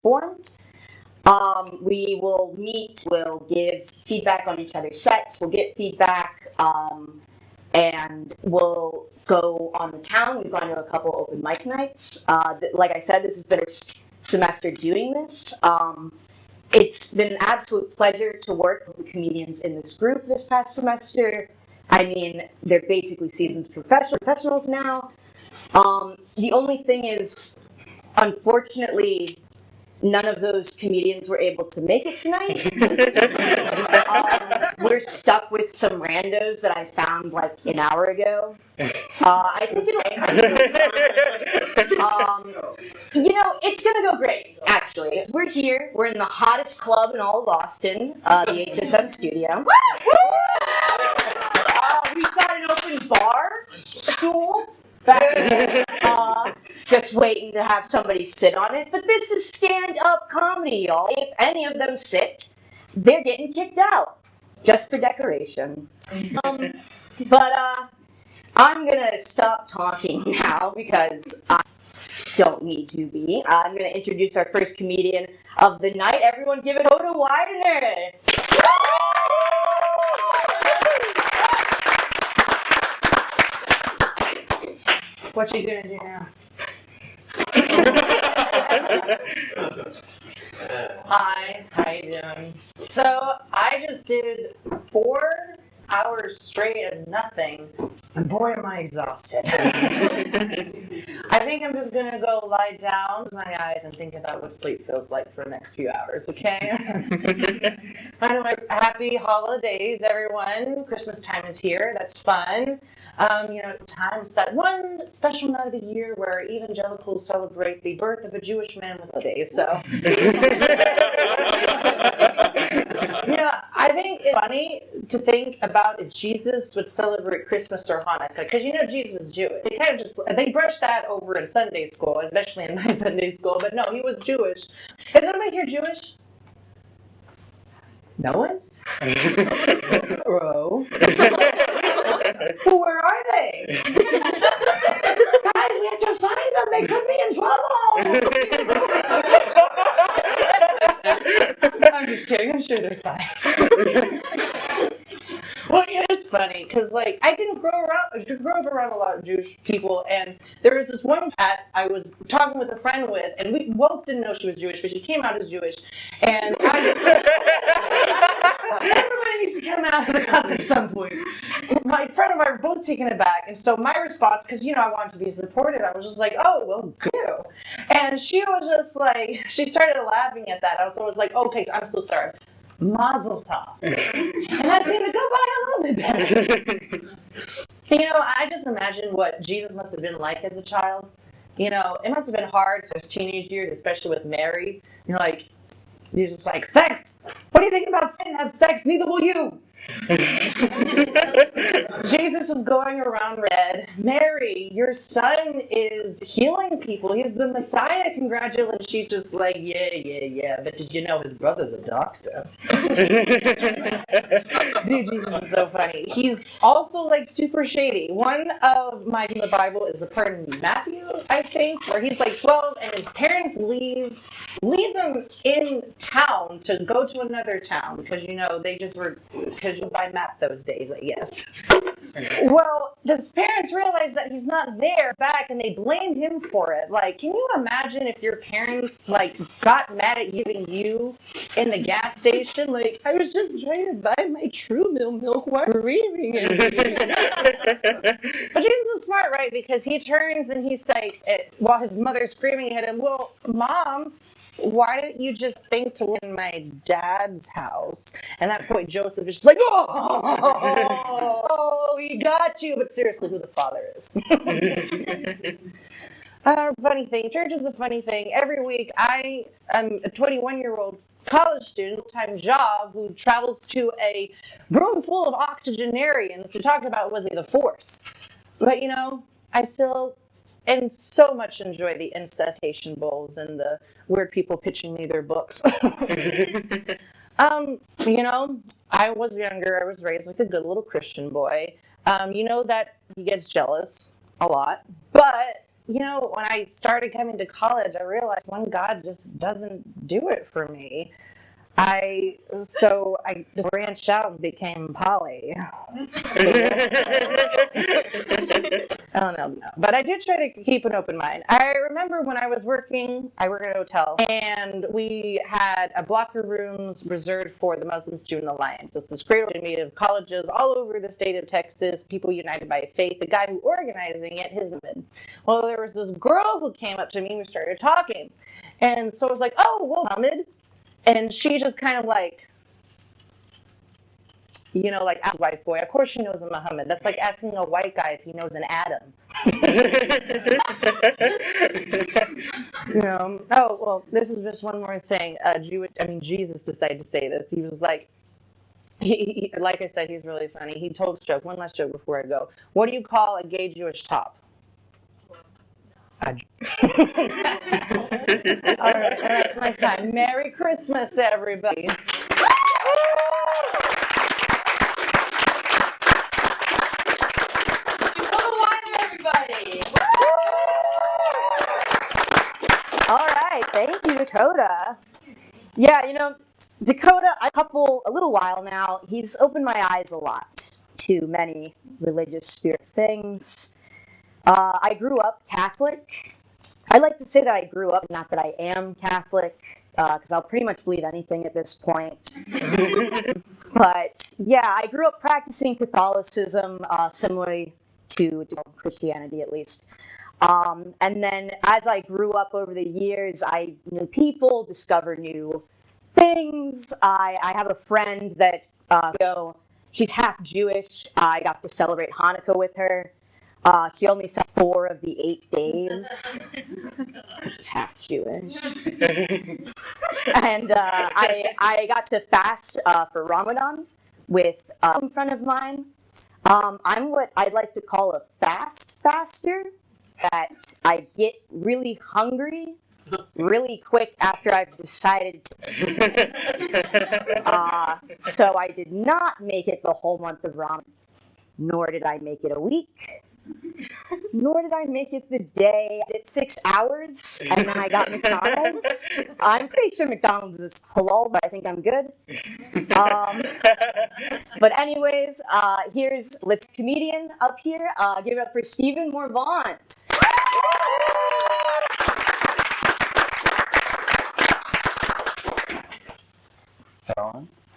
form. We will meet, we'll give feedback on each other's sets, we'll get feedback, and we'll go on the town. We've gone to a couple open mic nights. Like I said, this has been a semester doing this. It's been an absolute pleasure to work with the comedians in this group this past semester. I mean, they're basically seasoned professionals now. The only thing is, unfortunately, none of those comedians were able to make it tonight. We're stuck with some randos that I found like an hour ago. I think it's gonna go great, actually. We're here, we're in the hottest club in all of Austin, the HSM studio. We've got an open bar stool back there, just waiting to have somebody sit on it. But this is stand-up comedy, y'all. If any of them sit, they're getting kicked out, just for decoration. But I'm gonna stop talking now because I don't need to be. I'm gonna introduce our first comedian of the night. Everyone give it Hoda Widener. What you gonna do now? Hi, how you doing? So I just did 4 hours straight of nothing, and boy am I exhausted. I think I'm just gonna go lie down, close my eyes, and think about what sleep feels like for the next few hours, okay? Anyway, happy holidays, everyone. Christmas time is here, that's fun. It's that one special night of the year where evangelicals celebrate the birth of a Jewish man with holidays, so. I think it's funny to think about if Jesus would celebrate Christmas or Hanukkah, because Jesus was Jewish. They brushed that over in Sunday school, especially in my Sunday school, but no, he was Jewish. Is anybody here Jewish? No one? Bro. Well, where are they? Guys, we have to find them. They could be in trouble. I'm just kidding. I'm sure they're fine. Well, it's funny because I didn't grow up around a lot of Jewish people, and there was this one cat I was talking with a friend with, and we both didn't know she was Jewish, but she came out as Jewish, and everybody needs to come out of the house at some point. My friend and I were both taken aback, and so my response, because I wanted to be supportive, I was just like, "Oh, well, you," and she was just like, she started laughing at that. I was always like, "Okay, I'm so sorry." Mazel tov. And that seemed to go by a little bit better. I just imagine what Jesus must have been like as a child. It must have been hard for his teenage years, especially with Mary. He's just like, sex! What do you think about sin has sex? Neither will you! Jesus is going around red. Mary, your son is healing people. He's the Messiah. Congratulations. She's just like, yeah. But did you know his brother's a doctor? Dude, Jesus is so funny. He's also super shady. One of my in the Bible is the part in Matthew, I think, where he's 12 and his parents leave him in town to go to another town because they just were, because you buy map those days, I guess. Well, his parents realized that he's not there back, and they blamed him for it. Can you imagine if your parents got mad at you in the gas station? I was just trying to buy my True milk while reading it. But Jesus was smart, right? Because he turns and he's like, while his mother's screaming at him, "Well, Mom, why didn't you just think to live in my dad's house?" And at that point, Joseph is just like, "Oh, he got you." But seriously, who the father is. Funny thing. Church is a funny thing. Every week, I am a 21-year-old college student, full-time job, who travels to a room full of octogenarians to talk about the Force. But, I still and so much enjoy the incestation bowls and the weird people pitching me their books. I was younger. I was raised like a good little Christian boy. That he gets jealous a lot. But when I started coming to college, I realized when God just doesn't do it for me. I just branched out and became poly. I don't know, but I do try to keep an open mind. I remember when I worked at a hotel, and we had a block of rooms reserved for the Muslim Student Alliance. It's this great organization of colleges all over the state of Texas, people united by faith. The guy who organizing it, his name. Well, there was this girl who came up to me and we started talking. And so I was like, oh, well, Muhammad. And she just kind of like, ask a white boy. Of course she knows a Muhammad. That's like asking a white guy if he knows an Adam. Oh, well, this is just one more thing. Jesus decided to say this. He was like, like I said, he's really funny. He told this joke, one last joke before I go. What do you call a gay Jewish top? All right, that's my time. Merry Christmas, everybody. All right, thank you, Dakota. Yeah, Dakota, a little while now, he's opened my eyes a lot to many religious spirit things. I grew up Catholic. I like to say that I grew up, not that I am Catholic, because I'll pretty much believe anything at this point. But yeah, I grew up practicing Catholicism, similarly to Christianity at least. And then as I grew up over the years, I knew people, discovered new things. I have a friend that, she's half Jewish. I got to celebrate Hanukkah with her. She only said 4 of the 8 days. She's half Jewish. And I got to fast for Ramadan with a friend of mine. I'm what I'd like to call a fast faster. That I get really hungry really quick after I've decided to. So I did not make it the whole month of Ramadan, nor did I make it a week, nor did I make it the day. I did 6 hours, and then I got McDonald's. I'm pretty sure McDonald's is halal, but I think I'm good. But anyways, let's comedian up here. Give it up for Stephen Marvant.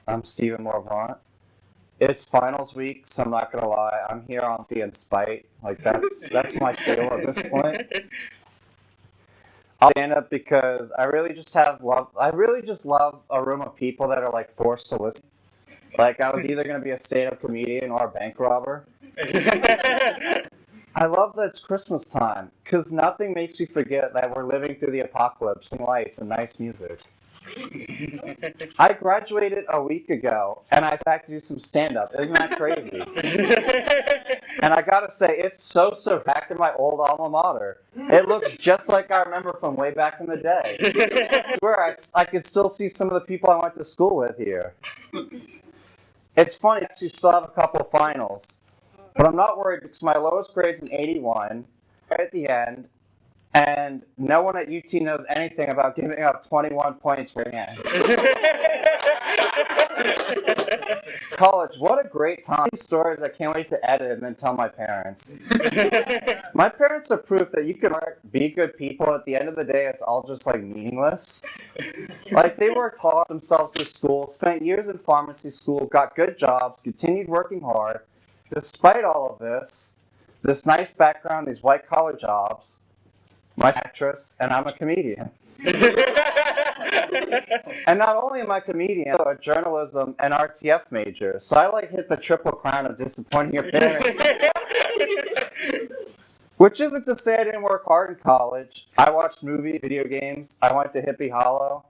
I'm Stephen Marvant. It's finals week, so I'm not gonna lie. I'm here on the in spite. Like that's my feel at this point. I'll stand up because I really just love a room of people that are like forced to listen. Like I was either gonna be a stand-up comedian or a bank robber. I love that it's Christmas time because nothing makes me forget that we're living through the apocalypse and lights and nice music. I graduated a week ago, and I had to do some stand-up. Isn't that crazy? And I gotta say, it's so back in my old alma mater. It looks just like I remember from way back in the day. Where I could still see some of the people I went to school with here. It's funny, I actually still have a couple of finals. But I'm not worried because my lowest grade's an 81 right at the end. And no one at UT knows anything about giving up 21 points for the end. College, what a great time. Stories I can't wait to edit and then tell my parents. My parents are proof that you can be good people. At the end of the day, it's all just like meaningless. Like they worked hard themselves to school, spent years in pharmacy school, got good jobs, continued working hard. Despite all of this nice background, these white collar jobs, my actress, and I'm a comedian. And not only am I a comedian, I'm a journalism and RTF major. So I hit the triple crown of disappointing your parents. Which isn't to say I didn't work hard in college. I watched movies, video games. I went to Hippie Hollow.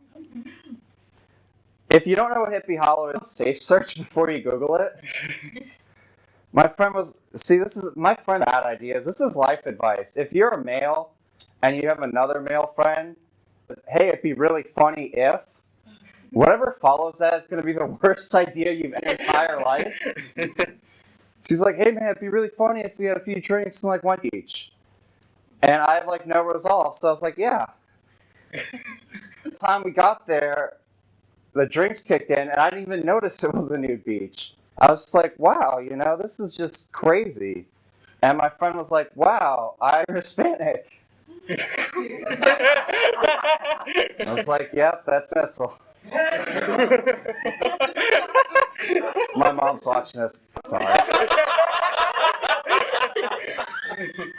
If you don't know what Hippie Hollow is, safe search before you Google it. My friend bad ideas. This is life advice. If you're a male and you have another male friend, hey, it'd be really funny if, whatever follows that is going to be the worst idea you've had in your entire life. So he's like, hey man, it'd be really funny if we had a few drinks and one each. And I have like no resolve. So I was like, yeah. By the time we got there, the drinks kicked in and I didn't even notice it was a nude beach. I was just like, wow, this is just crazy. And my friend was like, wow, I'm Hispanic. I was like, yep, that's missile. My mom's watching this. Sorry.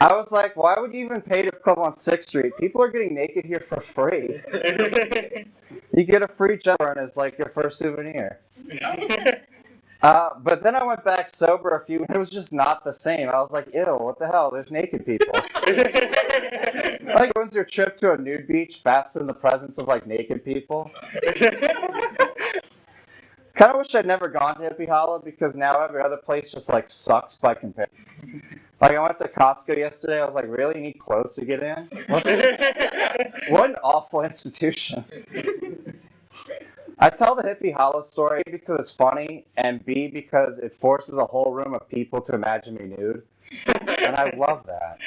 I was like, why would you even pay to club on 6th Street? People are getting naked here for free. You get a free jumper and it's like your first souvenir. But then I went back sober a few, and it was just not the same. I was like, ew, what the hell? There's naked people. Like, when's your trip to a nude beach fast in the presence of, like, naked people? Kind of wish I'd never gone to Hippie Hollow, because now every other place just, like, sucks by comparison. Like, I went to Costco yesterday. I was like, really? You need clothes to get in? What an awful institution. I tell the Hippie Hollow story because it's funny, and B, because it forces a whole room of people to imagine me nude. And I love that.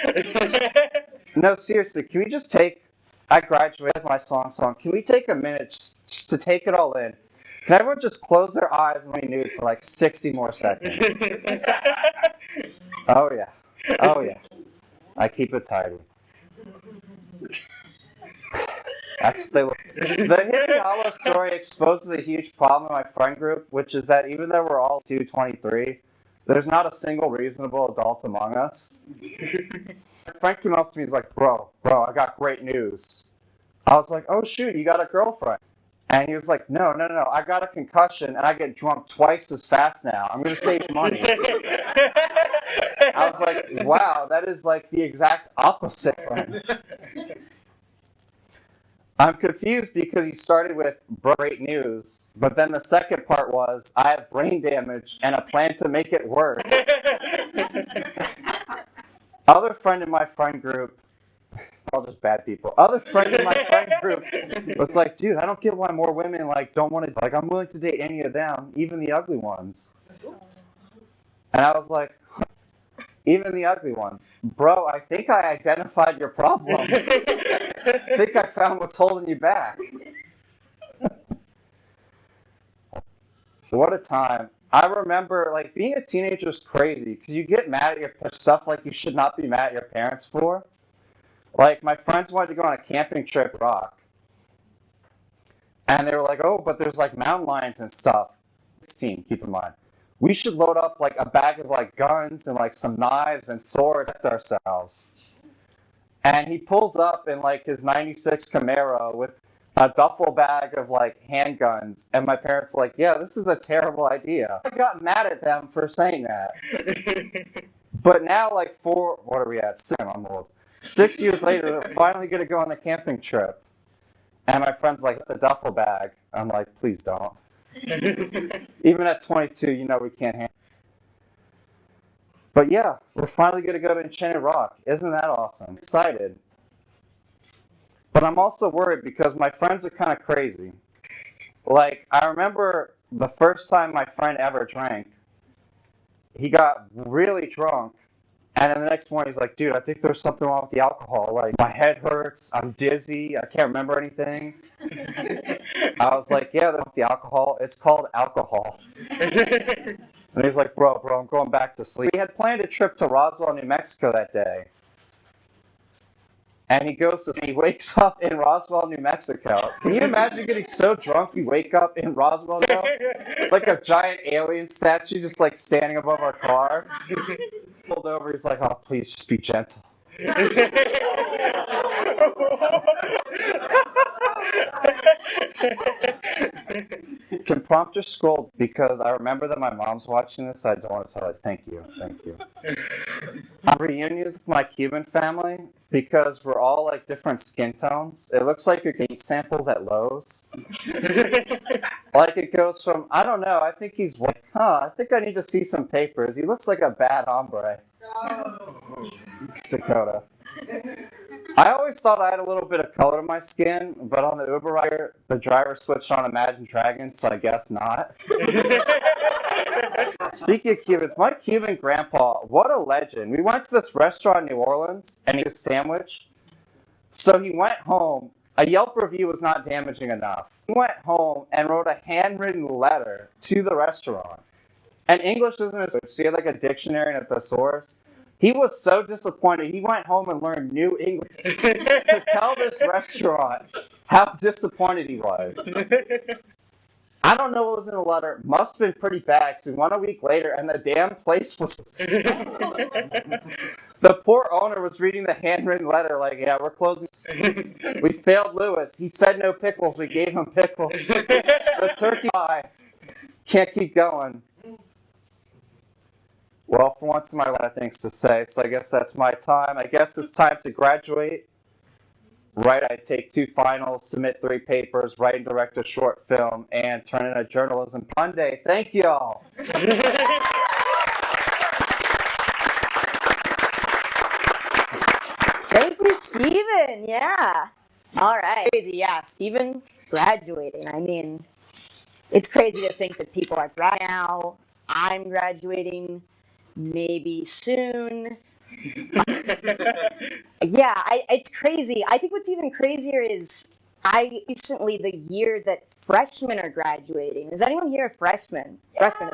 No, seriously, can we just I graduated my song. Can we take a minute just to take it all in? Can everyone just close their eyes and be nude for like 60 more seconds? Oh, yeah. Oh, yeah. I keep it tidy. That's what they look. The Hippie Hollow story exposes a huge problem in my friend group, which is that even though we're all 23, there's not a single reasonable adult among us. My friend came up to me, he's like, bro, I got great news. I was like, oh shoot, you got a girlfriend. And he was like, no, I got a concussion and I get drunk twice as fast now. I'm going to save money. I was like, wow, that is like the exact opposite, friend. I'm confused because he started with great news, but then the second part was, I have brain damage and a plan to make it worse. Other friend in my friend group, all just bad people. Other friend in my friend group was like, dude, I don't get why more women don't want to, I'm willing to date any of them, even the ugly ones. And I was like, even the ugly ones. Bro, I think I identified your problem. I think I found what's holding you back. So what a time. I remember, being a teenager is crazy because you get mad at stuff you should not be mad at your parents for. My friends wanted to go on a camping trip, Rock. And they were like, oh, but there's mountain lions and stuff. 16, keep in mind. We should load up a bag of guns and some knives and swords to protect ourselves. And he pulls up in his 96 Camaro with a duffel bag of handguns. And my parents were like, yeah, this is a terrible idea. I got mad at them for saying that. But now what are we at? I'm old. 6 years later, they're finally going to go on the camping trip. And my friend's like, the duffel bag. I'm like, please don't. Even at 22, we can't handle it. But yeah, we're finally going to go to Enchanted Rock. Isn't that awesome? I'm excited. But I'm also worried because my friends are kind of crazy. I remember the first time my friend ever drank, he got really drunk. And then the next morning, he's like, dude, I think there's something wrong with the alcohol. My head hurts, I'm dizzy, I can't remember anything. I was like, yeah, that's the alcohol. It's called alcohol. And he's like, bro, I'm going back to sleep. We had planned a trip to Roswell, New Mexico that day. And he wakes up in Roswell, New Mexico. Can you imagine getting so drunk you wake up in Roswell, like a giant alien statue just standing above our car? Pulled over, he's like, oh, please just be gentle. Can prompter scroll because I remember that my mom's watching this. So I don't want to tell her. Thank you. Reunions with my Cuban family because we're all different skin tones. It looks like you're getting samples at Lowe's. It goes from I don't know. I think he's I think I need to see some papers. He looks like a bad hombre. Oh. Dakota. I always thought I had a little bit of color to my skin, but on the Uber rider, the driver switched on Imagine Dragons, so I guess not. Speaking of Cubans, my Cuban grandpa, what a legend. We went to this restaurant in New Orleans, and he ate a sandwich. So he went home. A Yelp review was not damaging enough. He went home and wrote a handwritten letter to the restaurant. And English isn't his language, so he had like a dictionary and a thesaurus. He was so disappointed. He went home and learned new English to tell this restaurant how disappointed he was. I don't know what was in the letter. Must have been pretty bad, because we went a week later and the damn place was... The poor owner was reading the handwritten letter like, yeah, we're closing. We failed Lewis. He said no pickles. We gave him pickles. The turkey pie. Can't keep going. Well, for once in my life, I have things to say, so I guess that's my time. I guess it's time to graduate. Write, I take 2 finals, submit 3 papers, write and direct a short film, and turn in a journalism Monday. Thank y'all. Thank you, Steven. Yeah. All right. Crazy. Yeah, Steven graduating. I mean, it's crazy to think that people are graduating now. I'm graduating maybe soon. Yeah, it's crazy. I think what's even crazier is recently the year that freshmen are graduating. Is anyone here a freshman? Freshman.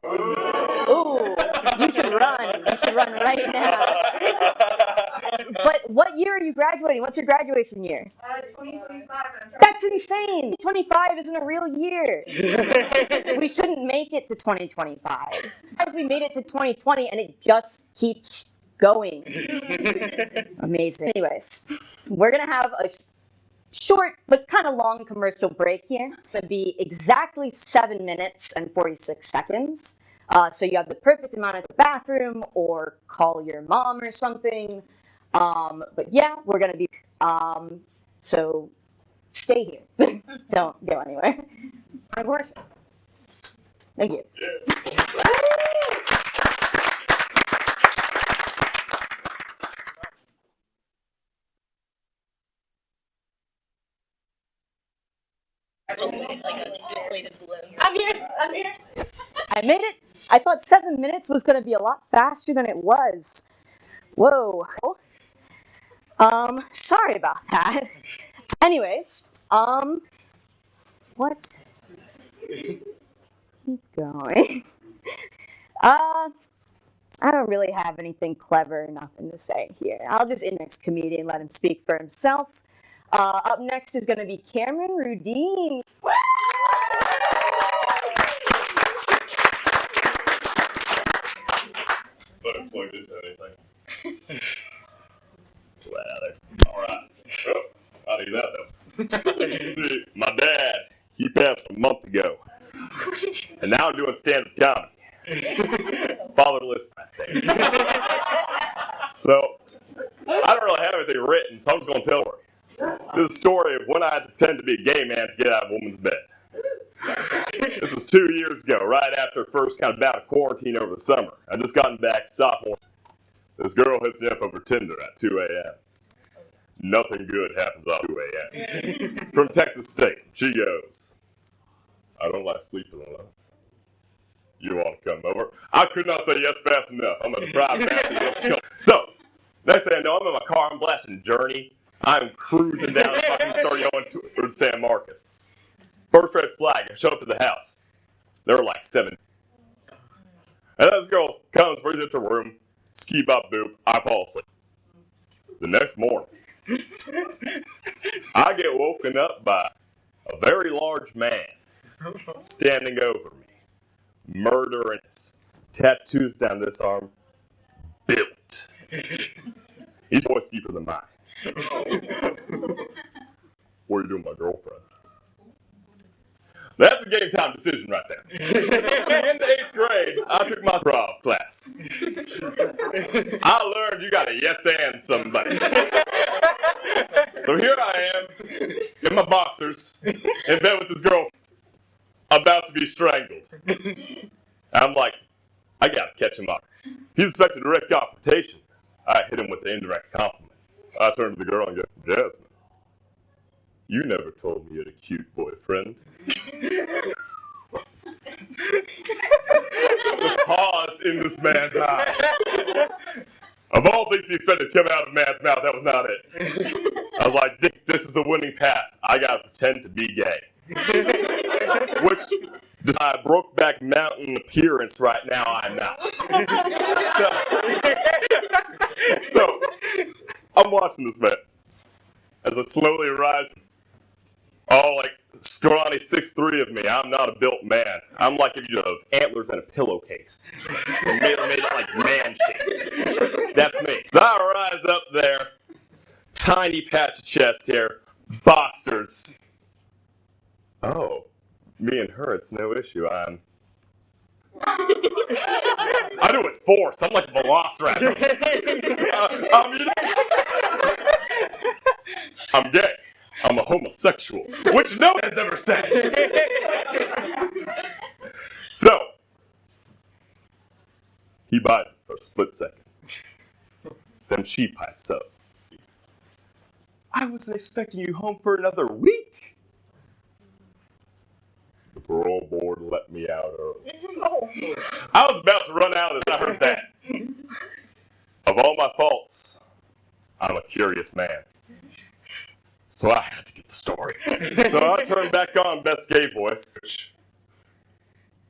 Ooh, you should run. You should run right now. But what year are you graduating? What's your graduation year? 2025. That's insane. 2025 isn't a real year. We shouldn't make it to 2025. We made it to 2020 and it just keeps going. Amazing. Anyways, we're going to have a short but kind of long commercial break here. It's going to be exactly 7 minutes and 46 seconds. So you have the perfect amount at the bathroom or call your mom or something. But yeah, we're going to be, so stay here. Don't go anywhere. Of course. Thank you. I'm here. I made it. I thought 7 minutes was going to be a lot faster than it was. Whoa. Sorry about that. Anyways, what? Keep going. I don't really have anything clever or nothing to say here. I'll just index comedian, let him speak for himself. Up next is going to be Cameron Rudy. So plugged into anything. Well, alright. Well, I'll do that though. See, my dad, he passed a month ago. And now I'm doing stand-up comedy. Fatherless right there. So, I don't really have anything written, so I'm just going to tell a story. This is a story of when I had to pretend to be a gay man to get out of a woman's bed. This was 2 years ago, right after first kind of bout of quarantine over the summer. I just gotten back sophomore. This girl hits me up over Tinder at 2 a.m. Nothing good happens at 2 a.m. From Texas State. She goes, I don't like sleeping alone. You want to come over? I could not say yes fast enough. I'm a deprived bastard. So, next thing I know, I'm in my car. I'm blasting Journey. I'm cruising down fucking 30 towards San Marcos. First red flag. I show up to the house. There were like 7. And this girl comes, brings into the room. Ski bop boop. I fall asleep. The next morning, I get woken up by a very large man standing over me. Murderous. Tattoos down this arm. Built. He's always deeper than mine. What are you doing, my girlfriend? That's a game time decision right there. See, in the 8th grade, I took my improv class. I learned you gotta yes and somebody. So here I am, in my boxers, in bed with this girl, about to be strangled. I'm like, I gotta catch him up. He's expecting direct confrontation. I hit him with the indirect compliment. I turned to the girl and go, Jasmine, you never told me you had a cute boyfriend. The pause in this man's eyes. Of all things he expected to come out of a man's mouth, that was not it. I was like, Dick, this is the winning path. I gotta pretend to be gay. Which, despite Brokeback Mountain appearance right now, I'm not. So I'm watching this man as I slowly rise. Oh, like scrawny 6'3" of me. I'm not a built man. I'm like if you have antlers and a pillowcase. Made it like man shaped. That's me. So I rise up there, tiny patch of chest hair, boxers. Oh, me and her, it's no issue. I do it force. I'm like a velociraptor. I'm gay. I'm a homosexual, which no one has ever said. So, he buys it for a split second. Then she pipes up. I wasn't expecting you home for another week. The parole board let me out early. I was about to run out as I heard that. Of all my faults, I'm a curious man. So I had to get the story. So I turned back on best gay voice.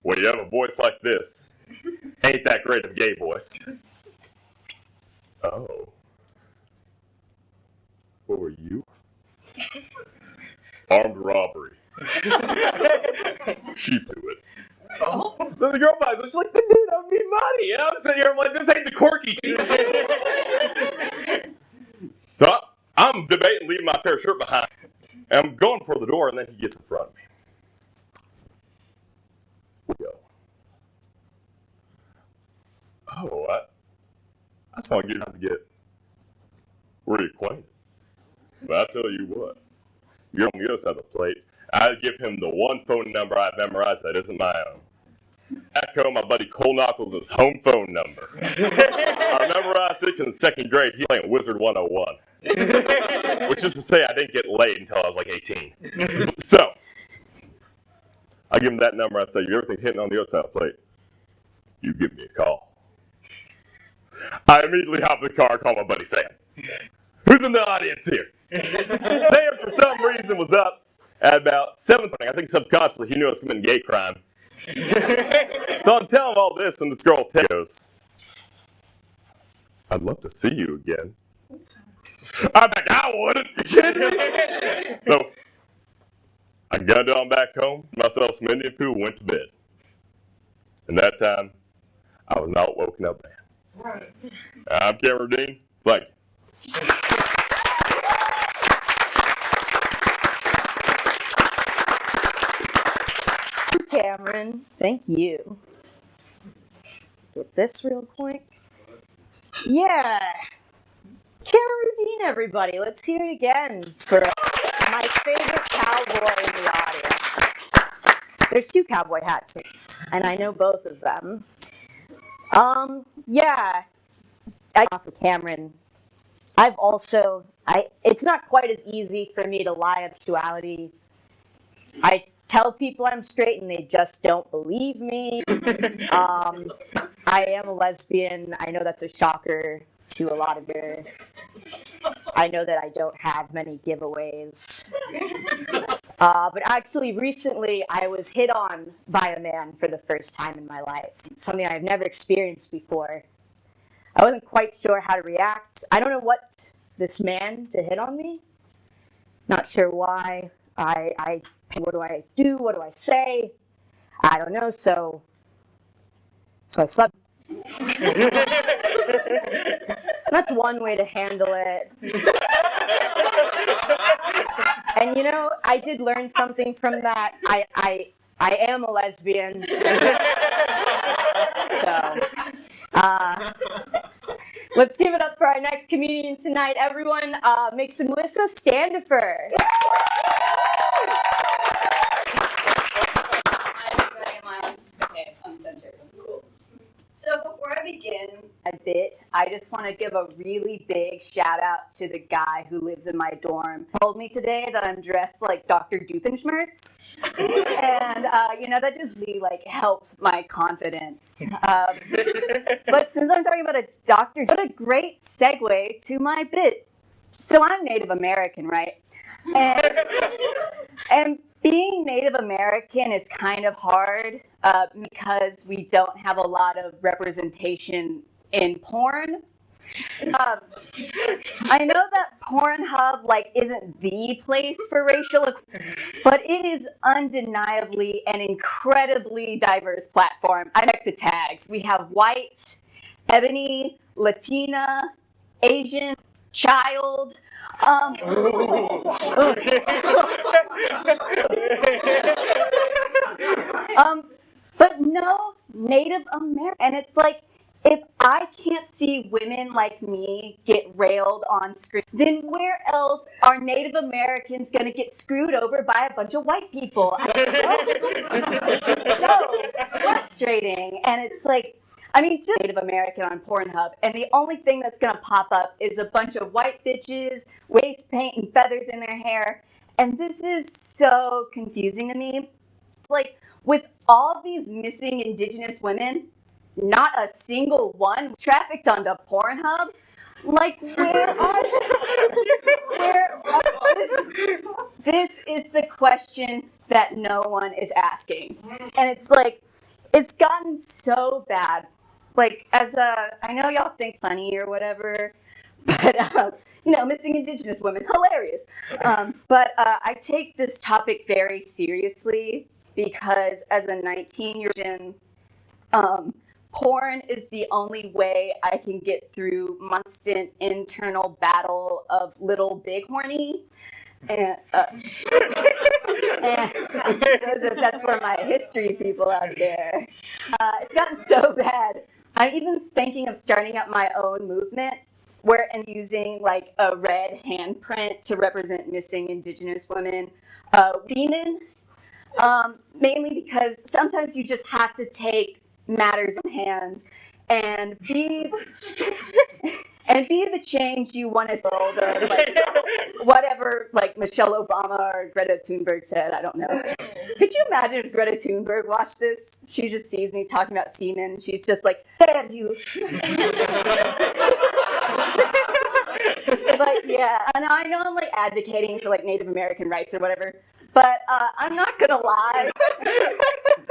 When you have a voice like this, ain't that great of a gay voice. Oh. What were you? Armed robbery. She blew it. Oh. Then the girl buys it. She's like, dude, I would need money. And I'm sitting here, I'm like, this ain't the quirky team. So I'm debating leaving my fair shirt behind. And I'm going for the door, and then he gets in front of me. We go. Oh, that's how I get out to get reacquainted. But I tell you what, you're on the other side of the plate. I give him the one phone number I've memorized that isn't my own. Echo my buddy Cole Knuckles' home phone number. I memorized it in the second grade. He was playing Wizard 101. Which is to say I didn't get laid until I was like 18. So, I give him that number. I say, you ever think hitting on the other side of the plate? You give me a call. I immediately hop in the car and call my buddy Sam. Who's in the audience here? Sam, for some reason, was up at about 7:30. I think subconsciously he knew I was committing gay crime. So I'm telling him all this when this girl goes, I'd love to see you again. I'm like, I wouldn't. You kidding me? So I got on back home, myself some Indian food, went to bed. And that time, I was not woken up there. I'm Cameron Dean. Thank you. Cameron, thank you. Get this real quick. Yeah. Cameron Dean, everybody. Let's hear it again for my favorite cowboy in the audience. There's two cowboy hats, and I know both of them. Yeah. For Cameron, it's not quite as easy for me to lie of sexuality. I tell people I'm straight and they just don't believe me. I am a lesbian. I know that's a shocker to a lot of you. I know that I don't have many giveaways. But actually, recently, I was hit on by a man for the first time in my life. Something I've never experienced before. I wasn't quite sure how to react. I don't know what this man to hit on me. Not sure why. What do I do? What do I say? I don't know. So I slept. That's one way to handle it. And you know, I did learn something from that. I am a lesbian. So, let's give it up for our next comedian tonight. Everyone, make some Melissa Standifer. Okay, I'm centered. Cool. So before I begin my bit, I just want to give a really big shout out to the guy who lives in my dorm. He told me today that I'm dressed like Dr. Doofenshmirtz, and that just really like helps my confidence. But since I'm talking about a doctor, what a great segue to my bit. So I'm Native American, right? And being Native American is kind of hard because we don't have a lot of representation in porn. I know that Pornhub isn't the place for racial equality, but it is undeniably an incredibly diverse platform. I checked the tags. We have white, ebony, Latina, Asian, child. But no Native American. And it's like, if I can't see women like me get railed on screen, then where else are Native Americans going to get screwed over by a bunch of white people? It's just so frustrating. And it's like, just Native American on Pornhub, and the only thing that's going to pop up is a bunch of white bitches, waist paint, and feathers in their hair. And this is so confusing to me. Like, with all these missing Indigenous women, not a single one was trafficked onto Pornhub. Like, where are this is the question that no one is asking. And it's like, it's gotten so bad. Like, I know y'all think funny or whatever, but, missing Indigenous women, hilarious. But I take this topic very seriously because as a 19-year-old, porn is the only way I can get through constant internal battle of little big horny. And that's for my history people out there. It's gotten so bad. I'm even thinking of starting up my own movement where I'm using a red handprint to represent missing Indigenous women. Semen, mainly because sometimes you just have to take matters in hands and be the change you want to see. Whatever Michelle Obama or Greta Thunberg said, I don't know. Could you imagine if Greta Thunberg watched this? She just sees me talking about semen. She's just like, "Damn you!" But yeah, and I know I'm advocating for Native American rights or whatever, but I'm not gonna lie.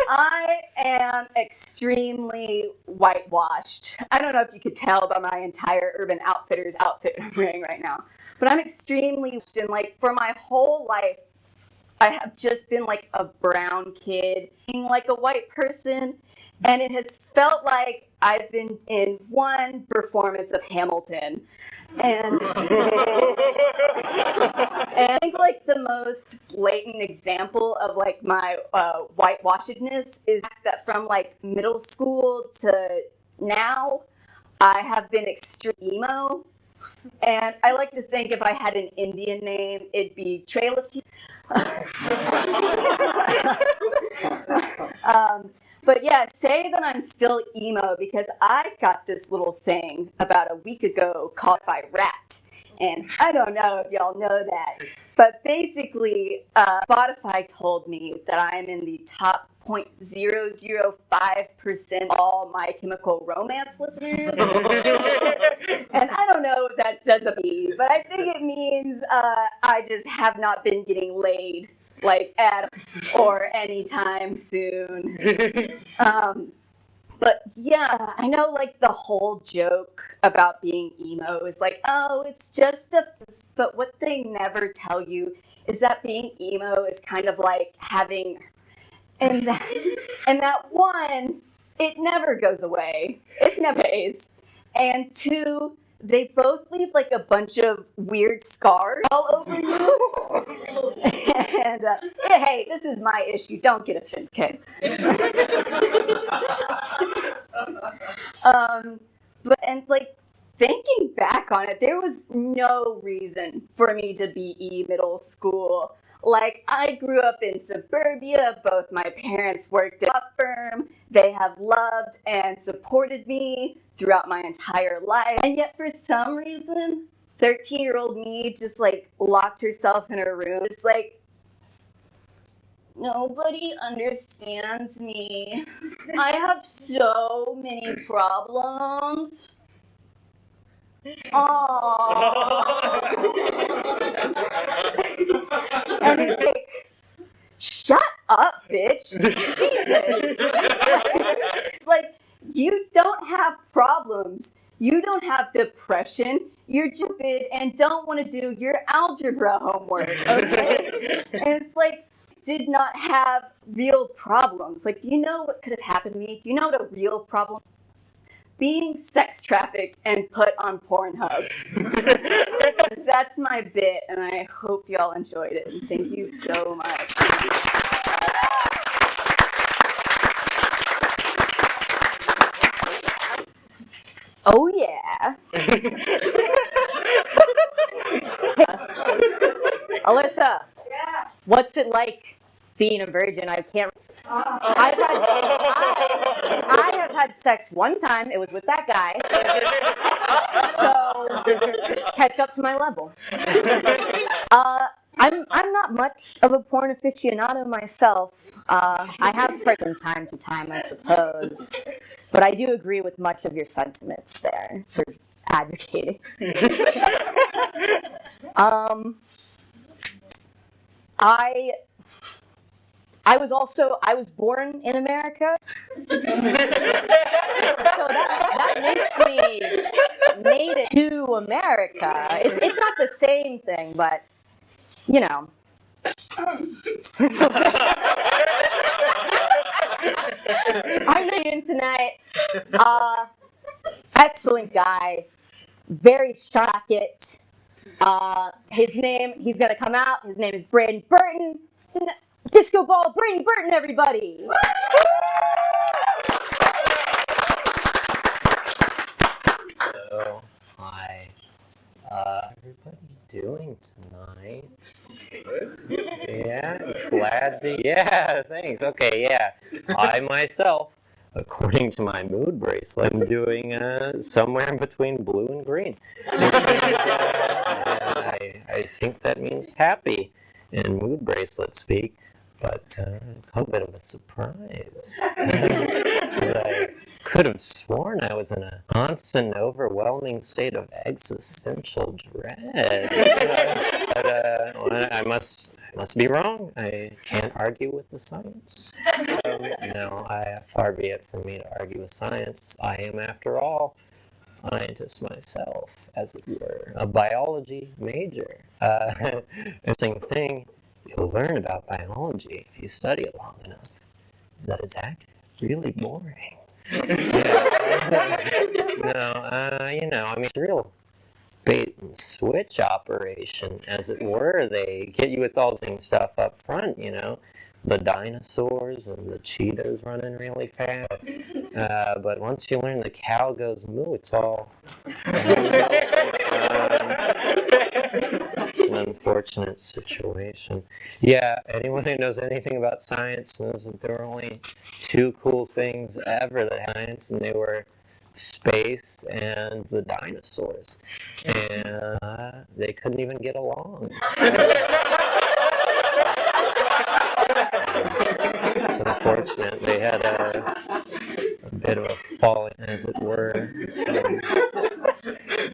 I am extremely whitewashed. I don't know if you could tell by my entire Urban Outfitters outfit I'm wearing right now, but I'm extremely, and for my whole life, I have just been a brown kid, being a white person, and it has felt like I've been in one performance of Hamilton. And I think the most blatant example of my whitewashedness is that from middle school to now, I have been extreme emo. And I like to think if I had an Indian name, it'd be Trail of Tea. But yeah, say that I'm still emo because I got this little thing about a week ago called If I Rapped. And I don't know if y'all know that, but basically Spotify told me that I'm in the top 0.005% of all My Chemical Romance listeners. And I don't know if that says a me, but I think it means I just have not been getting laid at or anytime soon. But yeah, I know the whole joke about being emo is oh, it's just but what they never tell you is that being emo is kind of having, and that one, it never goes away. It never is. And two, they both leave a bunch of weird scars all over you. And hey, this is my issue. Don't get offended, okay? But thinking back on it, there was no reason for me to be middle school. Like, I grew up in suburbia. Both my parents worked at a firm. They have loved and supported me throughout my entire life. And yet, for some reason, 13-year-old me just, like, locked herself in her room. Just like, nobody understands me. I have so many problems. Aww. And it's like, shut up, bitch. Jesus. Like, you don't have problems. You don't have depression. You're stupid and don't want to do your algebra homework, okay? And it's like, did not have real problems. Like, do you know what could have happened to me? Do you know what a real problem? Being sex trafficked and put on Pornhub. That's my bit, and I hope y'all enjoyed it. And thank you so much. Oh yeah. Hey, Alyssa. Yeah. What's it like being a virgin? I can't. I have had sex one time. It was with that guy. So catch up to my level. I'm not much of a porn aficionado myself. I have from time to time, I suppose, but I do agree with much of your sentiments there, sort of advocating. I was born in America, so that makes me native to America. It's not the same thing, but you know. I'm in tonight. Excellent guy, very shocket. He's gonna come out. His name is Braden Burton. Disco ball, Braden Burton, everybody. So, hi. Everybody doing tonight? Yeah, glad to. Yeah, thanks. Okay, yeah. I myself, according to my mood bracelet, I'm doing somewhere in between blue and green. I think that means happy in mood bracelet speak, but a bit of a surprise. I could have sworn I was in a constant, overwhelming state of existential dread. But I must be wrong. I can't argue with the science. Far be it from me to argue with science. I am, after all, a scientist myself, as it were, a biology major. Interesting thing you'll learn about biology if you study it long enough is that it's actually really boring. It's a real bait and switch operation, as it were. They get you with all this stuff up front, the dinosaurs and the cheetahs running really fast. But once you learn the cow goes moo, it's all. It's an unfortunate situation. Yeah, anyone who knows anything about science knows that there were only two cool things ever that had science, and they were space and the dinosaurs. And they couldn't even get along. It's unfortunate. They had a bit of a falling, as it were.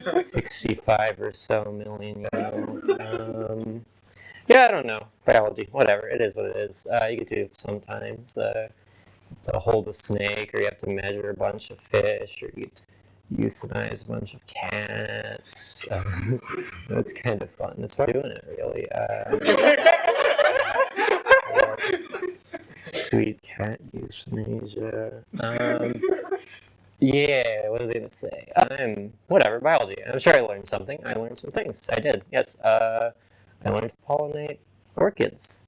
65 or so million years ago. Yeah, I don't know. Biology, whatever. It is what it is. You get to do sometimes to hold a snake, or you have to measure a bunch of fish, or you euthanize a bunch of cats. That's kind of fun. That's why I'm doing it, really. Sweet cat euthanasia. Yeah, what was I going to say? Whatever, biology. I'm sure I learned something. I learned some things. I did, yes. I learned to pollinate orchids,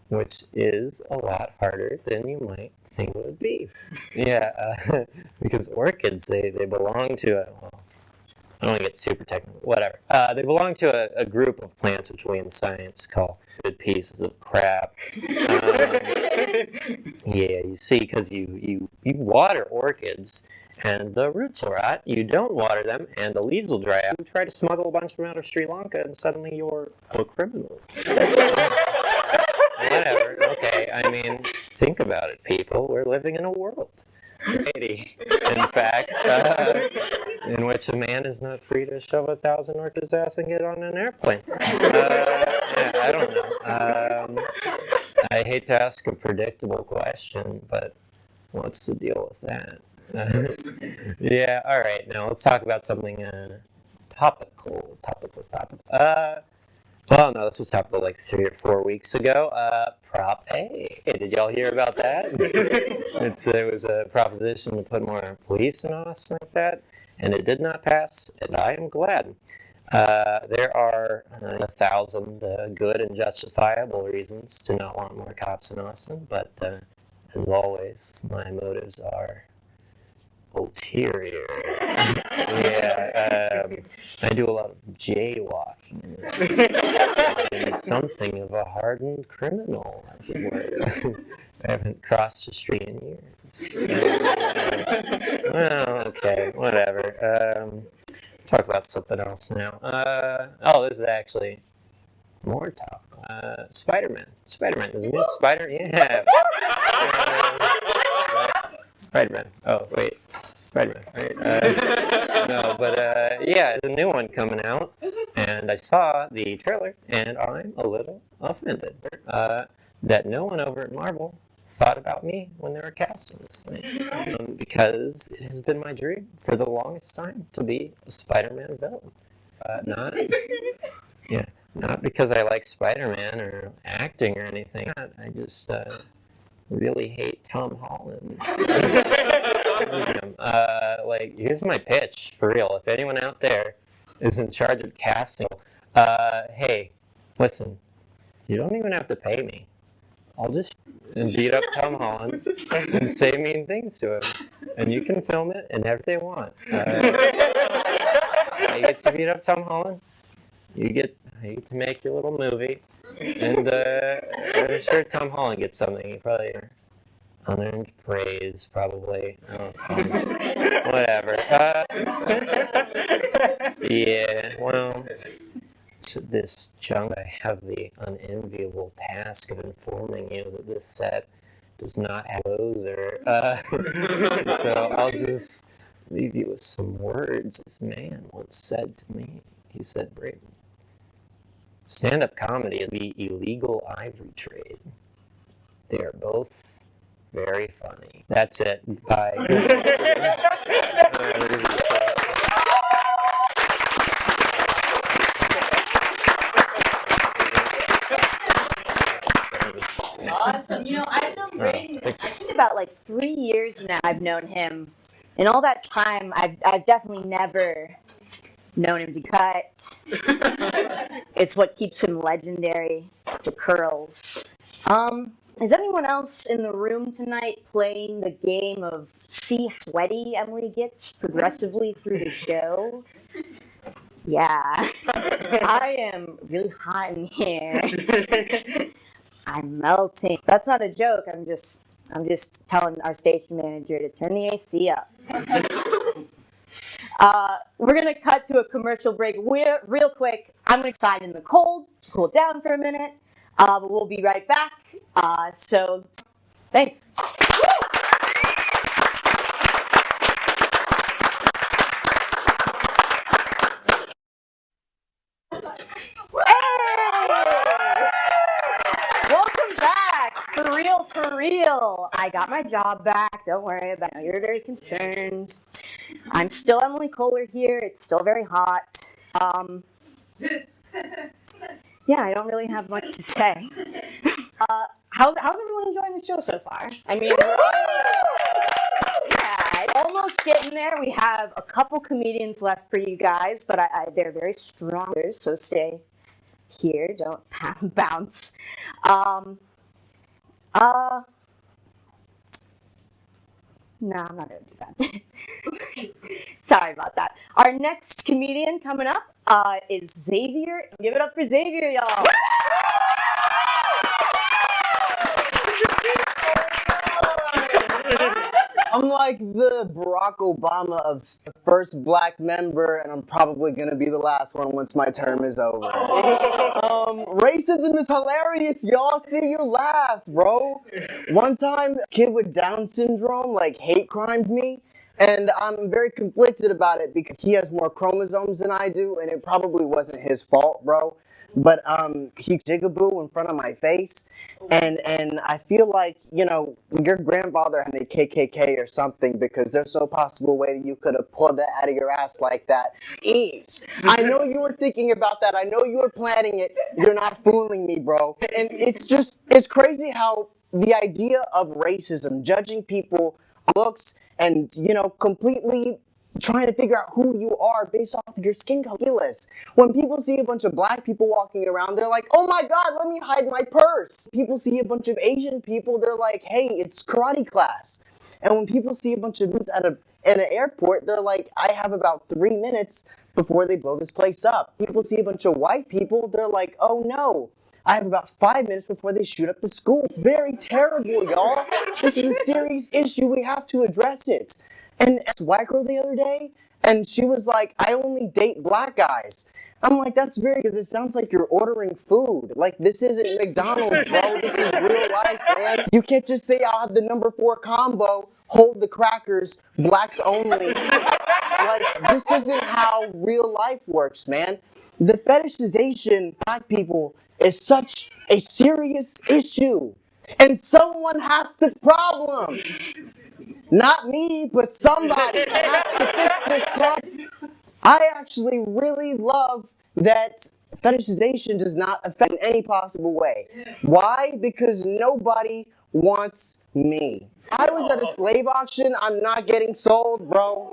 which is a lot harder than you might think it would be. Yeah, because orchids, they belong to I don't want to get super technical, whatever. They belong to a group of plants which we in science call good pieces of crap. Yeah, you see, because you water orchids, and the roots will rot. You don't water them, and the leaves will dry out. You try to smuggle a bunch of them out of Sri Lanka, and suddenly you're a criminal. Whatever. Okay, I mean, think about it, people. We're living in a world. Society, in fact, in which a man is not free to shove 1,000 orchids ass and get on an airplane. Yeah, I don't know. I hate to ask a predictable question, but what's the deal with that? Yeah, all right. Now let's talk about something topical. Well, no, this was topical like 3 or 4 weeks ago. Prop A. Did y'all hear about that? It was a proposition to put more police in Austin like that, and it did not pass, and I am glad. There are 1,000 good and justifiable reasons to not want more cops in Austin, but as always, my motives are ulterior. Yeah, I do a lot of jaywalking. I'm something of a hardened criminal, as it were. I haven't crossed the street in years. Well, okay, whatever. Talk about something else now. This is actually more talk. Spider-Man. Spider-Man. Is it new Spider? Yeah. Spider-Man. Oh, wait. Spider-Man, right? No, but yeah, there's a new one coming out, and I saw the trailer, and I'm a little offended that no one over at Marvel thought about me when they were casting this thing, because it has been my dream for the longest time to be a Spider-Man villain. Not because I like Spider-Man or acting or anything. I just really hate Tom Holland. Here's my pitch for real. If anyone out there is in charge of casting, hey, listen, you don't even have to pay me. I'll just beat up Tom Holland and say mean things to him, and you can film it and have what they want. I get to beat up Tom Holland. You get to make your little movie, and I'm sure Tom Holland gets something. He probably unearned praise, probably. Whatever. Yeah, well, to this junk, I have the unenviable task of informing you that this set does not have a closer. So I'll just leave you with some words this man once said to me. He said, Brayden, stand-up comedy is the illegal ivory trade. They are both very funny. That's it. Bye. Awesome. I've known Brayden, I think about like 3 years now I've known him. And all that time, I've definitely never known him to cut. It's what keeps him legendary, the curls. Is anyone else in the room tonight playing the game of see how sweaty Emily gets progressively through the show? Yeah. I am really hot in here. I'm melting. That's not a joke. I'm just telling our station manager to turn the AC up. We're gonna cut to a commercial break real quick. I'm gonna slide in the cold to cool down for a minute, but we'll be right back. So thanks. Welcome back. For real. I got my job back. Don't worry about it. You're very concerned. I'm still Emily Kohler here. It's still very hot. Yeah, I don't really have much to say. How's everyone enjoying the show so far? I mean, almost getting there. We have a couple comedians left for you guys, but they're very strong, so stay here. Don't bounce. No, I'm not gonna do that. Sorry about that. Our next comedian coming up is Xavier. Give it up for Xavier, y'all. I'm like the Barack Obama of the first black member, and I'm probably gonna be the last one once my term is over. Racism is hilarious, y'all. See, you laughed, bro. One time, a kid with Down syndrome like hate crimed me, and I'm very conflicted about it because he has more chromosomes than I do, and it probably wasn't his fault, bro. But he jigaboo in front of my face, and I feel like, you know, your grandfather had a KKK or something, because there's no possible way that you could have pulled that out of your ass like that. Ease. I know you were thinking about that. I know you were planning it. You're not fooling me, bro. And it's crazy how the idea of racism, judging people looks, and, you know, completely trying to figure out who you are based off of your skin color. When people see a bunch of black people walking around, they're like, oh my god, let me hide my purse. People see a bunch of Asian people, they're like, hey, it's karate class. And when people see a bunch of dudes at an airport, they're like, I have about 3 minutes before they blow this place up. People see a bunch of white people, they're like, oh no, I have about 5 minutes before they shoot up the school. It's very terrible, y'all. This is a serious issue. We have to address it. And this white girl the other day, and she was like, I only date black guys. I'm like, that's very, because it sounds like you're ordering food. Like, this isn't McDonald's, bro. This is real life, man. You can't just say, I'll have the number 4 combo, hold the crackers, blacks only. Like, this isn't how real life works, man. The fetishization of black people is such a serious issue. And someone has to problem. Not me, but somebody has to fix this problem. I actually really love that fetishization does not affect in any possible way. Why? Because nobody wants me. I was at a slave auction. I'm not getting sold, bro.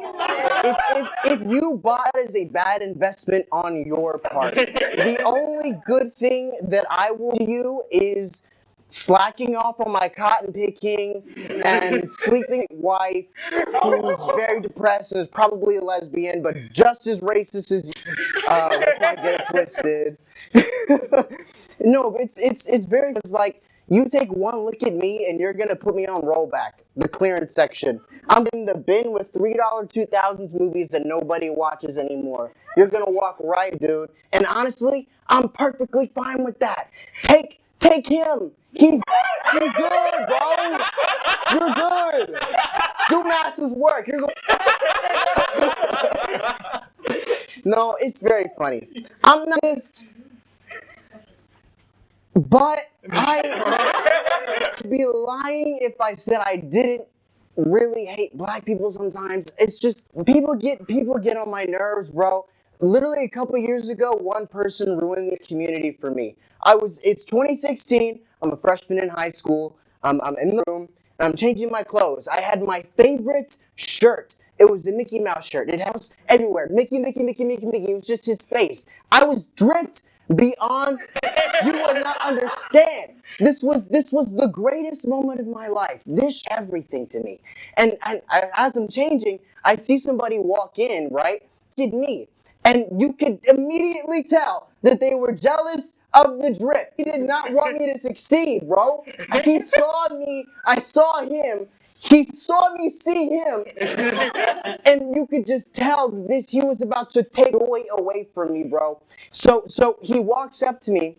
If you bought it as a bad investment on your part, the only good thing that I will do to you is slacking off on my cotton picking and sleeping with a wife who's very depressed and is probably a lesbian, but just as racist as you. Let's not get it twisted. No, but it's very, it's like, you take one look at me and you're gonna put me on rollback, the clearance section. I'm in the bin with $3 2000s movies that nobody watches anymore. You're gonna walk right, dude. And honestly, I'm perfectly fine with that. Take him. He's good, bro. You're good. Do Master's work. You're No, it's very funny. I'm not just, but I to be lying if I said I didn't really hate black people sometimes. It's just people get on my nerves, bro. Literally a couple years ago, one person ruined the community for me. It's 2016. I'm a freshman in high school. I'm in the room and I'm changing my clothes. I had my favorite shirt. It was the Mickey Mouse shirt. It has everywhere. Mickey, Mickey, Mickey, Mickey, Mickey. It was just his face. I was dripped beyond. You would not understand. This was the greatest moment of my life. This everything to me. And as I'm changing, I see somebody walk in, right? Look at me. And you could immediately tell that they were jealous of the drip. He did not want me to succeed, bro. He saw me, I saw him, he saw me see him, and you could just tell he was about to take joy away from me, bro. So he walks up to me,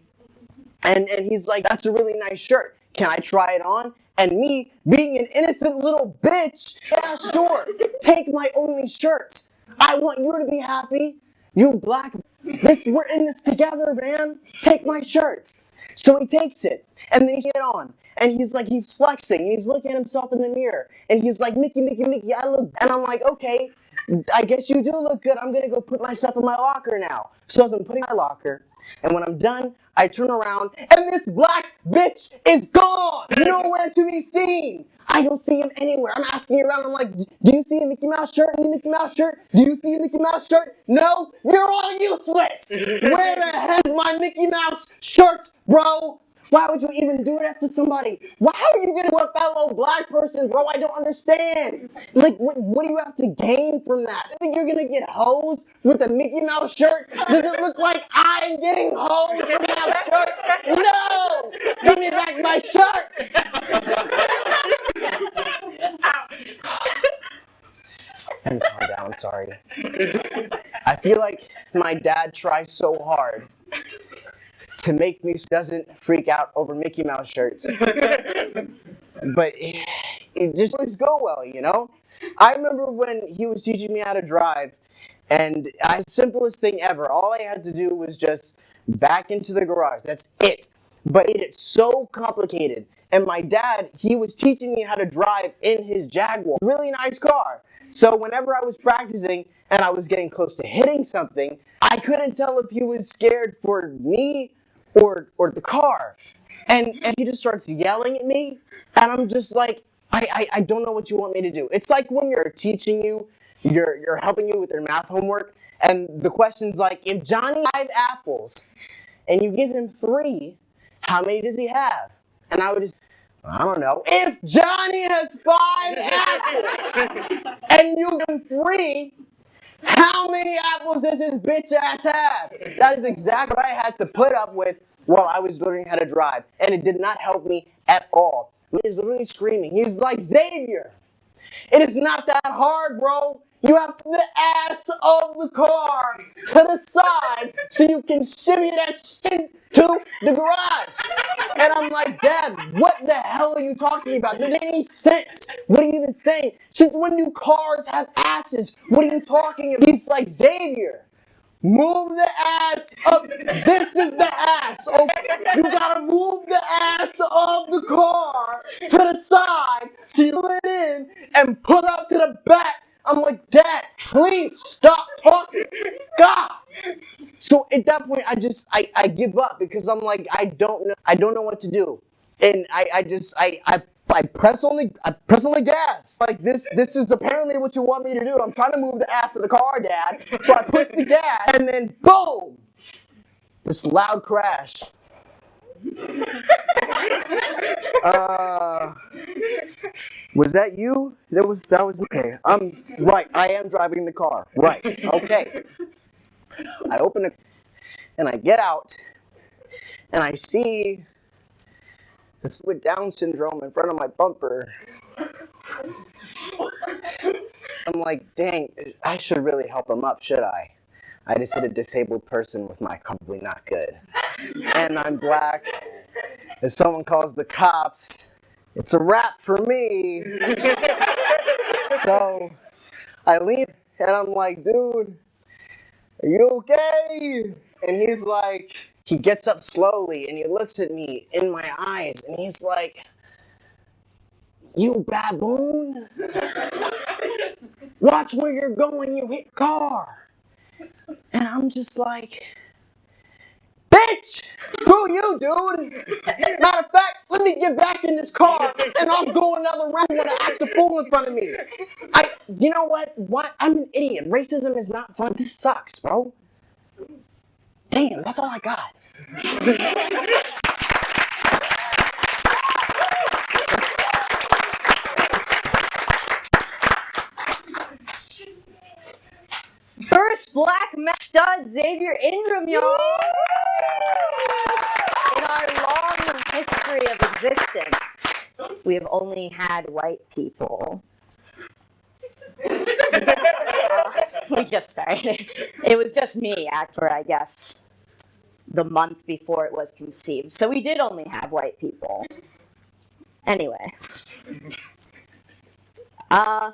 and he's like, that's a really nice shirt. Can I try it on? And me, being an innocent little bitch, yeah, sure. Take my only shirt. I want you to be happy. You black, we're in this together, man. Take my shirt. So he takes it, and then he's it on. And he's flexing, and he's looking at himself in the mirror. And he's like, Mickey, Mickey, Mickey, I look. And I'm like, okay, I guess you do look good. I'm gonna go put myself in my locker now. So as I'm putting my locker, and when I'm done, I turn around, and this black bitch is gone! Nowhere to be seen! I don't see him anywhere. I'm asking around, I'm like, do you see a Mickey Mouse shirt? Any Mickey Mouse shirt? Do you see a Mickey Mouse shirt? No? You're all useless! Where the heck is my Mickey Mouse shirt, bro? Why would you even do that to somebody? Why are you gonna a fellow black person, bro? I don't understand. Like, what do you have to gain from that? I think you're gonna get hosed with a Mickey Mouse shirt? Does it look like I'm getting hosed from that shirt? No! Give me back my shirt! And calm down, sorry. I feel like my dad tries so hard to make me doesn't freak out over Mickey Mouse shirts. But it just always go well, you know? I remember when he was teaching me how to drive, and simplest thing ever, all I had to do was just back into the garage. That's it. But it is so complicated. And my dad, he was teaching me how to drive in his Jaguar. Really nice car. So whenever I was practicing and I was getting close to hitting something, I couldn't tell if he was scared for me or the car. And he just starts yelling at me, and I'm just like, I don't know what you want me to do. It's like when you're teaching you, you're helping you with your math homework, and the question's like, if Johnny has 5 apples, and you give him 3, how many does he have? And I would just, I don't know. If Johnny has 5 apples, and you give him 3, how many apples does his bitch ass have? That is exactly what I had to put up with while I was learning how to drive. And it did not help me at all. He was literally screaming. He's like, Xavier, it is not that hard, bro. You have to put the ass of the car to the side so you can shimmy that shit to the garage. And I'm like, Dad, what the hell are you talking about? Does it make any sense? What are you even saying? Since when do cars have asses? What are you talking about? He's like, Xavier, move the ass up. This is the ass. Okay? You gotta move the ass of the car to the side so you pull it in and pull out to the back. I'm like, Dad, please stop talking. God. So at that point, I give up because I'm like, I don't know what to do, and I press on the gas. Like this is apparently what you want me to do. I'm trying to move the ass of the car, Dad. So I push the gas, and then boom, this loud crash. Was that you? That was okay. Right. I am driving the car. Right. Okay. I open it and I get out and I see this with Down syndrome in front of my bumper. I'm like, dang, I should really help him up, should I? I just hit a disabled person with my probably not good. And I'm black. If someone calls the cops, it's a wrap for me. So I lean and I'm like, dude, are you okay? And he's like, he gets up slowly and he looks at me in my eyes and he's like, you baboon? Watch where you're going, you hit car. And I'm just like, bitch, screw you, dude. Matter of fact, let me get back in this car and I'll go another round when I act a fool in front of me. You know what? I'm an idiot. Racism is not fun. This sucks, bro. Damn, that's all I got. First black stud, Xavier Ingram, y'all. In our long history of existence, we have only had white people. We just started. It was just me, for, I guess, the month before it was conceived. So we did only have white people. Anyways. I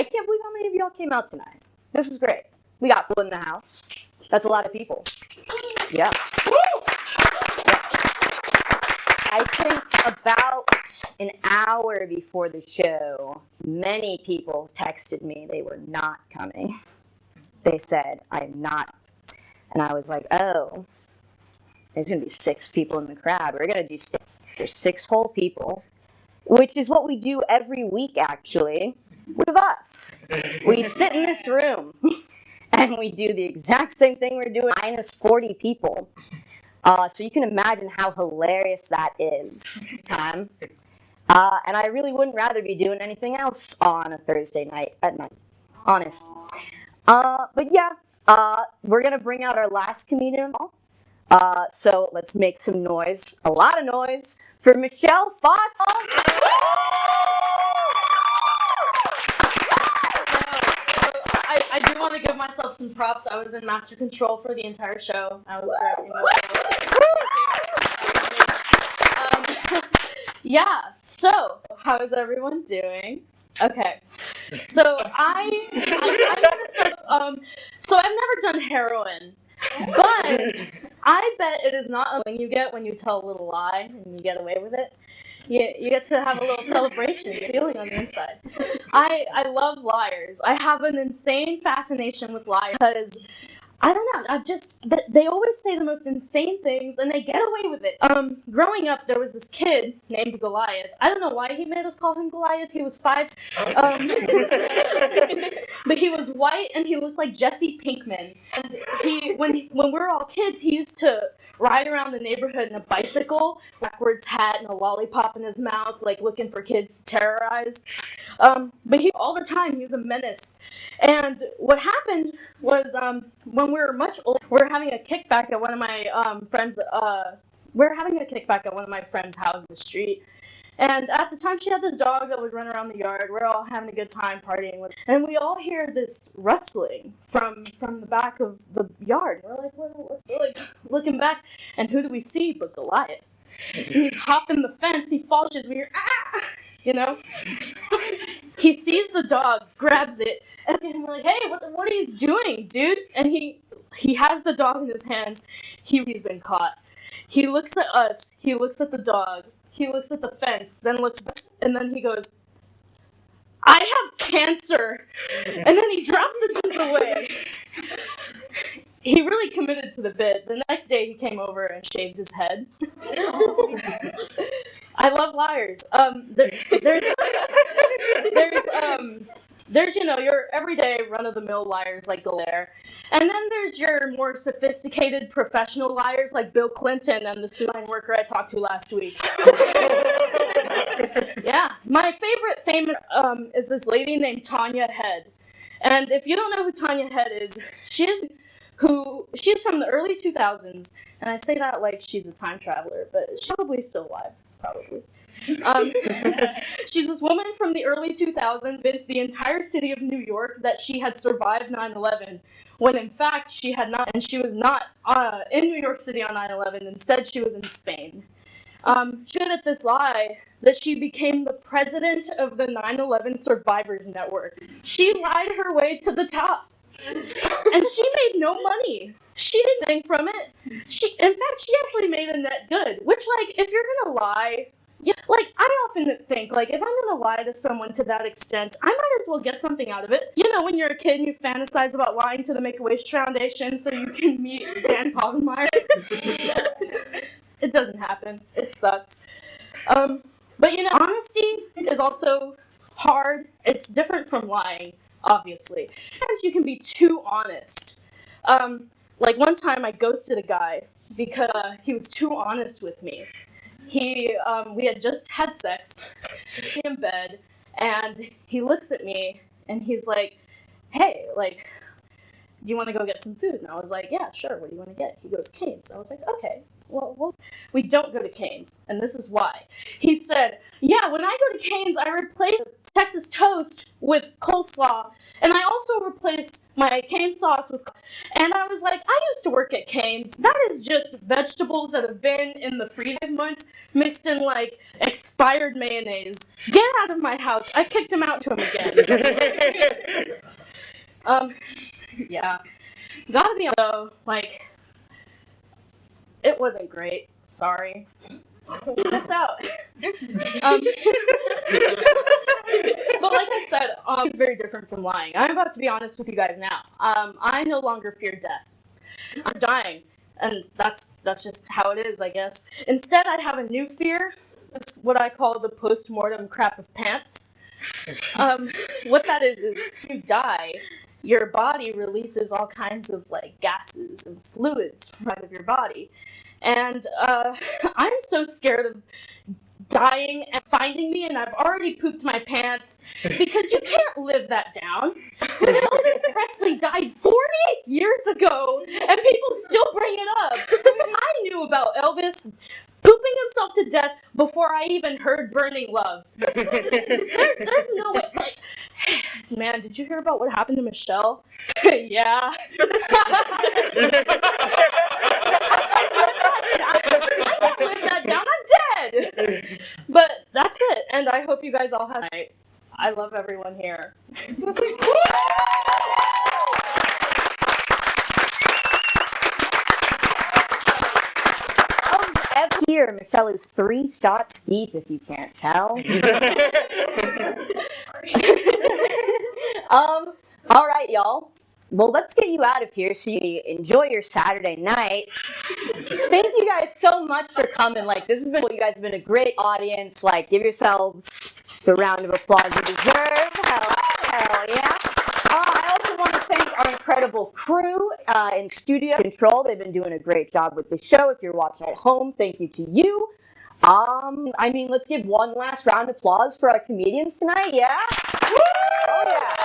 can't believe how many of y'all came out tonight. This is great. We got full in the house. That's a lot of people. Yeah. I think about an hour before the show, many people texted me they were not coming. They said, I'm not. And I was like, oh, there's going to be 6 people in the crowd. We're going to do 6. There's 6 whole people, which is what we do every week, actually, with us. We sit in this room, and we do the exact same thing we're doing minus 40 people. So you can imagine how hilarious that is. Time. And I really wouldn't rather be doing anything else on a Thursday night at night. Honest. But yeah, we're gonna bring out our last comedian of all. So let's make some noise, a lot of noise, for Michelle Foss. I do want to give myself some props. I was in master control for the entire show. I was directing the show. Yeah, so how is everyone doing? Okay, so I'm gonna start. So I've never done heroin, but I bet it is not a thing you get when you tell a little lie and you get away with it. You get to have a little celebration, feeling on the inside. I love liars. I have an insane fascination with liars because I don't know. They always say the most insane things and they get away with it. Growing up, there was this kid named Goliath. I don't know why he made us call him Goliath. He was 5. But he was white and he looked like Jesse Pinkman. And when we were all kids, he used to ride around the neighborhood in a bicycle, backwards hat and a lollipop in his mouth, like looking for kids to terrorize. But all the time, he was a menace. And what happened was when we were much older, we were having a kickback at one of my friends. We were having a kickback at one of my friends' house in the street. And at the time, she had this dog that would run around the yard. We're all having a good time partying with, and we all hear this rustling from the back of the yard. We're like looking back, and who do we see but Goliath? And he's hopping the fence. He falls. We hear you know. He sees the dog, grabs it, and we're like, "Hey, what are you doing, dude?" And he has the dog in his hands. He's been caught. He looks at us. He looks at the dog. He looks at the fence, then looks at us, and then he goes, "I have cancer," and then he drops the guns away. He really committed to the bit. The next day, he came over and shaved his head. I love liars. There's your everyday run-of-the-mill liars like Golaire, and then there's your more sophisticated professional liars like Bill Clinton and the suicide worker I talked to last week. Yeah, my favorite famous is this lady named Tanya Head, and if you don't know who Tanya Head is, she's from the early 2000s, and I say that like she's a time traveler, but she's probably still alive, probably. She's this woman from the early 2000s, convinced the entire city of New York that she had survived 9/11, when in fact she had not, and she was not in New York City on 9/11. Instead, she was in Spain. She had this lie that she became the president of the 9/11 Survivors Network. She lied her way to the top, and she made no money. She didn't think from it. In fact, she actually made a net good. Which, like, if you're gonna lie. Yeah, like, I often think, like, if I'm gonna lie to someone to that extent, I might as well get something out of it. You know, when you're a kid and you fantasize about lying to the Make-A-Wish Foundation so you can meet Dan Povenmire. It doesn't happen. It sucks. But, honesty is also hard. It's different from lying, obviously. Sometimes you can be too honest. Like, one time I ghosted a guy because he was too honest with me. We had just had sex in bed, and he looks at me and he's like, "Hey, like, do you want to go get some food?" And I was like, "Yeah, sure. What do you want to get?" He goes, "Cane's." I was like, "Okay, well, we don't go to Cane's, and this is why." He said, "Yeah, when I go to Cane's, I replace Texas toast with coleslaw, and I also replace my cane sauce with." And I was like, "I used to work at Cane's. That is just vegetables that have been in the freezer months mixed in like expired mayonnaise. Get out of my house." I kicked him out to him again. Yeah. Gotta be honest though, like, it wasn't great. Sorry. Missed out. But like I said, it's very different from lying. I'm about to be honest with you guys now. I no longer fear death. I'm dying, and that's just how it is, I guess. Instead, I have a new fear. It's what I call the post-mortem crap of pants. What that is you die, your body releases all kinds of like gases and fluids out of your body. And I'm so scared of dying and finding me, and I've already pooped my pants because you can't live that down. When Elvis Presley died 40 years ago, and people still bring it up. I knew about Elvis pooping himself to death before I even heard Burning Love. There's no way. Like, man, did you hear about what happened to Michelle? Yeah. I can't live that down. I'm dead. But that's it. And I hope you guys all have a night. I love everyone here. Here, Michelle is 3 shots deep, if you can't tell. All right, y'all. Well, let's get you out of here so you enjoy your Saturday night. Thank you guys so much for coming. Like, this has been, you guys have been a great audience. Like, give yourselves the round of applause you deserve. Hell yeah. I also want to thank our incredible crew in studio control. They've been doing a great job with the show. If you're watching at home, thank you to you. I mean, let's give one last round of applause for our comedians tonight. Yeah? Oh yeah.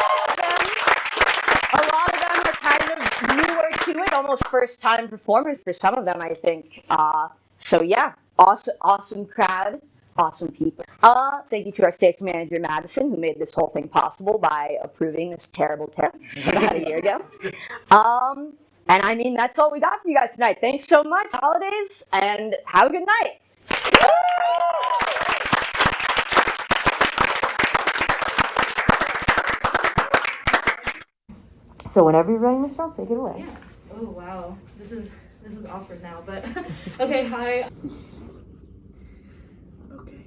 A lot of them are kind of newer to it, almost first-time performers for some of them, I think. So yeah, awesome crowd, awesome people. Thank you to our station manager, Madison, who made this whole thing possible by approving this terrible about a year ago. And I mean, that's all we got for you guys tonight. Thanks so much, holidays, and have a good night. So whenever you're ready, Michelle, take it away. Yeah. Oh wow, this is awkward now, but okay. Hi. Okay.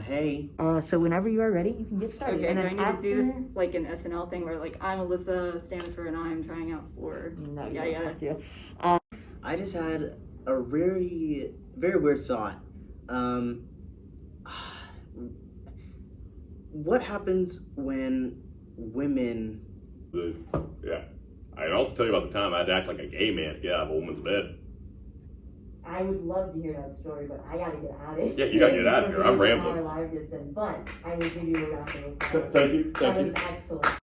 Hey. So whenever you are ready, you can get started. Okay, And do I then need to do this like an SNL thing where like I'm Alyssa Stanford and I'm trying out for No, you yeah, don't yeah. have to. I just had a very, very weird thought. What happens when women... Yeah. I can also tell you about the time I had to act like a gay man to get out of a woman's bed. I would love to hear that story, but I gotta get out of here. Yeah, you gotta get out of here. I'm rambling. Our live just in, but I will give you a round of applause. Thank you. That was excellent.